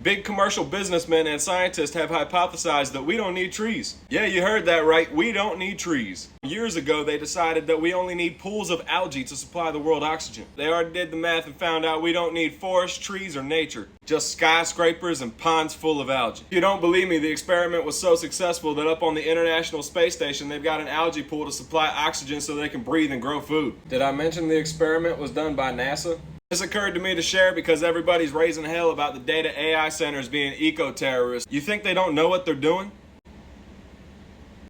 Big commercial businessmen and scientists have hypothesized that we don't need trees. Yeah, you heard that right. We don't need trees. Years ago, they decided that we only need pools of algae to supply the world oxygen. They already did the math and found out we don't need forests, trees, or nature. Just skyscrapers and ponds full of algae. If you don't believe me, the experiment was so successful that up on the International Space Station, they've got an algae pool to supply oxygen so they can breathe and grow food. Did I mention the experiment was done by NASA? This occurred to me to share because everybody's raising hell about the data AI centers being eco-terrorists. You think they don't know what they're doing?